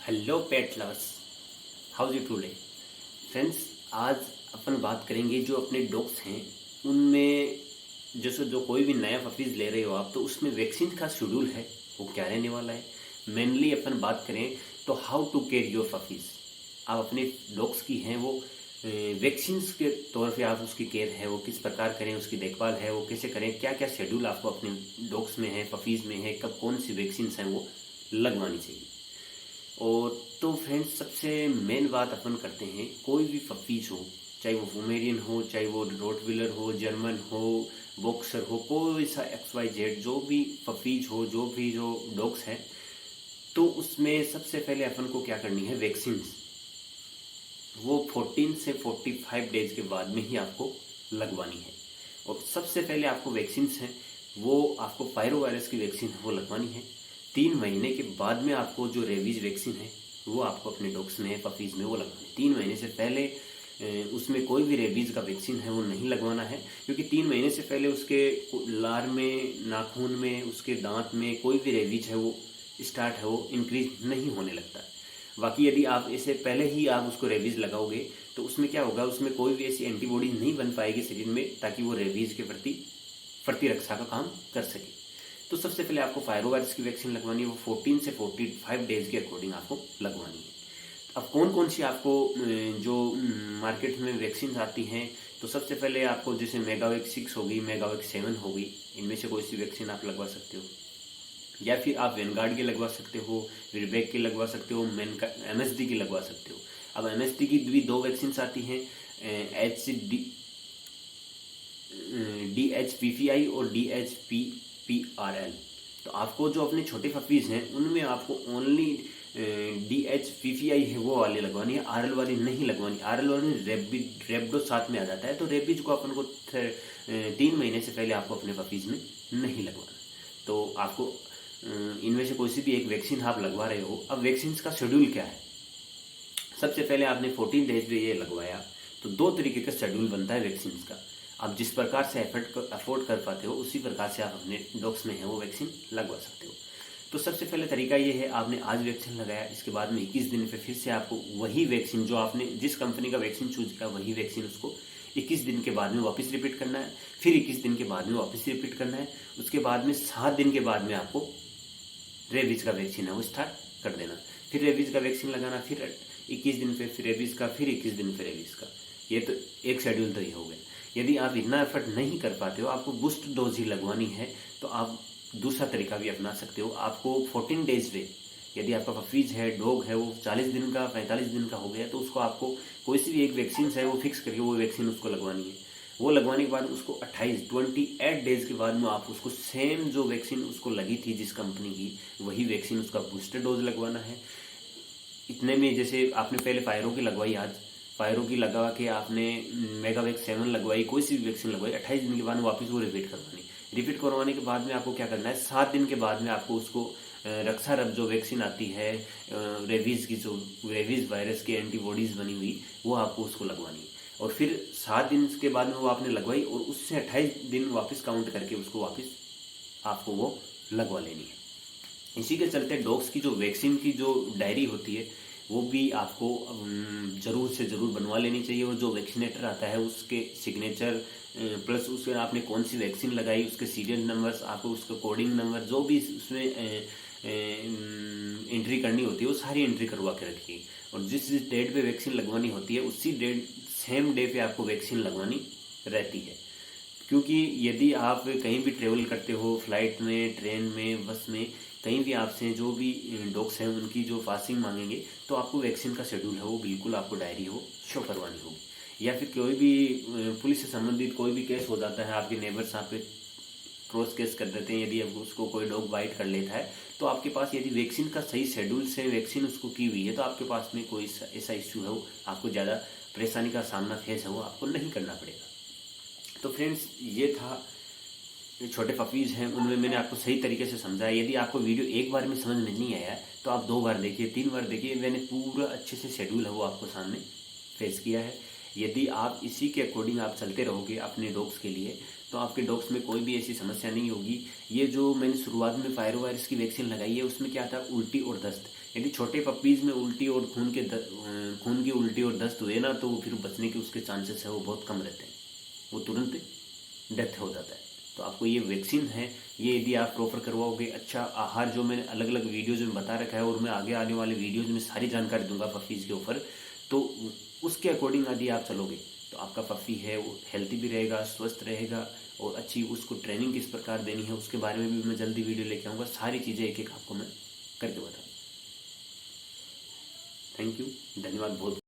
Hello pet lovers, how's you today friends. आज अपन बात करेंगे जो अपने डॉग्स हैं उनमें जैसे जो कोई भी नया पपीज़ ले रहे हो आप, तो उसमें वैक्सीन का शेड्यूल है वो क्या रहने वाला है। मेनली अपन बात करें तो how to care your puppies. आप अपने डॉग्स की हैं वो वैक्सीन के तौर पे आप उसकी केयर है वो किस प्रकार करें, उसकी देखभाल है वो कैसे करें, क्या क्या शेड्यूल आपको अपने डॉग्स में है, पपीज़ में है, कब कौन सी वैक्सीन हैं वो लगवानी चाहिए। और तो फ्रेंड्स, सबसे मेन बात अपन करते हैं, कोई भी पपीज हो, चाहे वो पोमेरियन हो, चाहे वो रोटविलर हो, जर्मन हो, बॉक्सर हो, कोई सा XYZ जो भी पपीज हो, जो भी जो डॉग्स हैं, तो उसमें सबसे पहले अपन को क्या करनी है, वैक्सीन वो 14 से 45 डेज के बाद में ही आपको लगवानी है। और सबसे पहले आपको वैक्सीन हैं वो आपको पायरो वायरस की वैक्सीन है वो लगवानी है। 3 महीने के बाद में आपको जो रेबीज वैक्सीन है वो आपको अपने डॉग्स में पपीज़ में वो लगवानी है। 3 महीने से पहले उसमें कोई भी रेबीज़ का वैक्सीन है वो नहीं लगवाना है, क्योंकि 3 महीने से पहले उसके लार में, नाखून में, उसके दांत में कोई भी रेबीज है वो स्टार्ट है वो इंक्रीज नहीं होने लगता है। बाकी यदि आप इसे पहले ही आप उसको रेबीज लगाओगे तो उसमें क्या होगा, उसमें कोई भी ऐसी एंटीबॉडी नहीं बन पाएगी शरीर में ताकि वो रेबीज के प्रति प्रतिरक्षा का काम कर सके। तो सबसे पहले आपको पायरोवायरस की वैक्सीन लगवानी है, वो 14 से 45 डेज के अकॉर्डिंग आपको लगवानी है। अब कौन कौन सी आपको जो मार्केट में वैक्सीन आती हैं, तो सबसे पहले आपको जैसे मेगावेक्स 6 होगी, मेगावेक्स 7 होगी, इनमें से कोई सी वैक्सीन आप लगवा सकते हो, या फिर आप वेनगार्ड की लगवा सकते हो, विरबैक की लगवा सकते हो, MSD की लगवा सकते हो। अब MSD की भी 2 वैक्सीन आती हैं, DHPPI और DHPPRL। तो आपको जो अपने छोटे पपीज़ हैं उनमें आपको ओनली DHPPI है वो वाली लगवानी है, RL वाली नहीं लगवानी। RL वाली रेबडो साथ में आ जाता है, तो रेबीज को अपन को 3 महीने से पहले आपको अपने पपीज़ में नहीं लगवाना। तो आपको इनमें से कोई सी भी एक वैक्सीन आप लगवा रहे हो। अब वैक्सीन का शेड्यूल क्या है, सबसे पहले आपने 14 डेज में ये लगवाया तो 2 तरीके का शेड्यूल बनता है वैक्सीन का। आप जिस प्रकार से अफोर्ड कर पाते हो उसी प्रकार से आप अपने डॉग्स में है वो वैक्सीन लगवा सकते हो। तो सबसे पहले तरीका ये है, आपने आज वैक्सीन लगाया, इसके बाद में 21 दिन पे फिर से आपको वही वैक्सीन, जो आपने जिस कंपनी का वैक्सीन चूज किया वही वैक्सीन उसको 21 दिन के बाद में वापस रिपीट करना है, फिर 21 दिन के बाद में वापस रिपीट करना है। उसके बाद में 7 दिन के बाद में आपको रेबीज का वैक्सीन है वो स्टार्ट कर देना, फिर रेबीज का वैक्सीन लगाना, फिर 21 दिन पे फिर रेबीज का, फिर 21 दिन पे रेबीज का। ये तो एक शेड्यूल तो ये हो गया। यदि आप इतना एफर्ट नहीं कर पाते हो, आपको बूस्ट डोज ही लगवानी है, तो आप दूसरा तरीका भी अपना सकते हो। आपको 14 डेज पे, यदि आपका पफीज है, डॉग है, वो 40 दिन का, 45 दिन का हो गया, तो उसको आपको कोई सी भी एक वैक्सीन है वो फिक्स करके वो वैक्सीन उसको लगवानी है। वो लगवाने के बाद उसको 28 डेज के बाद में आप उसको सेम जो वैक्सीन उसको लगी थी जिस कंपनी की, वही वैक्सीन उसका बूस्टर डोज लगवाना है। इतने में जैसे आपने पहले पायरो की लगवाई, आज पायरो की लगा के आपने मेगावेक्स 7 लगवाई, कोई सी भी वैक्सीन लगवाई, 28 दिन के बाद वापस वो रिपीट करवानी। रिपीट करवाने के बाद में आपको क्या करना है, 7 दिन के बाद में आपको उसको रक्षारब जो वैक्सीन आती है रेबीज की, जो रेबीज वायरस की एंटीबॉडीज बनी हुई, वो आपको उसको लगवानी है। और फिर 7 दिन के बाद में वो आपने लगवाई और उससे 28 दिन वापस काउंट करके उसको वापस आपको वो लगवा लेनी है। इसी के चलते डॉग्स की जो वैक्सीन की जो डायरी होती है वो भी आपको ज़रूर से ज़रूर बनवा लेनी चाहिए। और जो वैक्सीनेटर आता है उसके सिग्नेचर प्लस उसके आपने कौन सी वैक्सीन लगाई, उसके सीरियल नंबर्स, आपको उसका कोडिंग नंबर जो भी उसमें एंट्री करनी होती है वो सारी एंट्री करवा के रखिए। और जिस जिस डेट पे वैक्सीन लगवानी होती है उसी डेट सेम डे पे आपको वैक्सीन लगवानी रहती है। क्योंकि यदि आप कहीं भी ट्रेवल करते हो, फ्लाइट में, ट्रेन में, बस में, कहीं भी आपसे जो भी डॉग्स हैं उनकी जो पासिंग मांगेंगे, तो आपको वैक्सीन का शेड्यूल है वो बिल्कुल आपको डायरी हो शो करवानी होगी। या फिर कोई भी पुलिस से संबंधित कोई भी केस हो जाता है, आपके नेबर्स आप पे क्रॉस केस कर देते हैं, यदि अब उसको कोई डॉग बाइट कर लेता है, तो आपके पास यदि वैक्सीन का सही शेड्यूल से वैक्सीन उसको की हुई है तो आपके पास में कोई ऐसा इश्यू है वो आपको ज़्यादा परेशानी का सामना फेस है वो आपको नहीं करना पड़ेगा। तो फ्रेंड्स, ये था छोटे पपीज़ हैं उनमें मैंने आपको सही तरीके से समझाया। यदि आपको वीडियो एक बार में समझ में नहीं आया तो आप 2 बार देखिए, 3 बार देखिए, मैंने पूरा अच्छे से शेड्यूल है वो आपको सामने फेस किया है। यदि आप इसी के अकॉर्डिंग आप चलते रहोगे अपने डॉग्स के लिए, तो आपके डॉग्स में कोई भी ऐसी समस्या नहीं होगी। ये जो मैंने शुरुआत में पायरो वायरस की वैक्सीन लगाई है उसमें क्या था, उल्टी और दस्त, यदि छोटे पपीज़ में उल्टी और खून की उल्टी और दस्त हुए ना, तो फिर बचने के उसके चांसेस है वो बहुत कम रहते हैं, वो तुरंत डेथ हो जाता है। तो आपको ये वैक्सीन है, ये यदि आप प्रॉपर करवाओगे, अच्छा आहार जो मैंने अलग अलग वीडियोज़ में बता रखा है और मैं आगे आने वाले वीडियोज़ में सारी जानकारी दूंगा पपीज़ के ऊपर, तो उसके अकॉर्डिंग यदि आप चलोगे तो आपका पपी है वो हेल्थी भी रहेगा, स्वस्थ रहेगा, और अच्छी उसको ट्रेनिंग किस प्रकार देनी है उसके बारे में भी मैं जल्दी वीडियो लेके आऊँगा। सारी चीज़ें एक एक आपको मैं करके बताऊँगा। थैंक यू, धन्यवाद बहुत।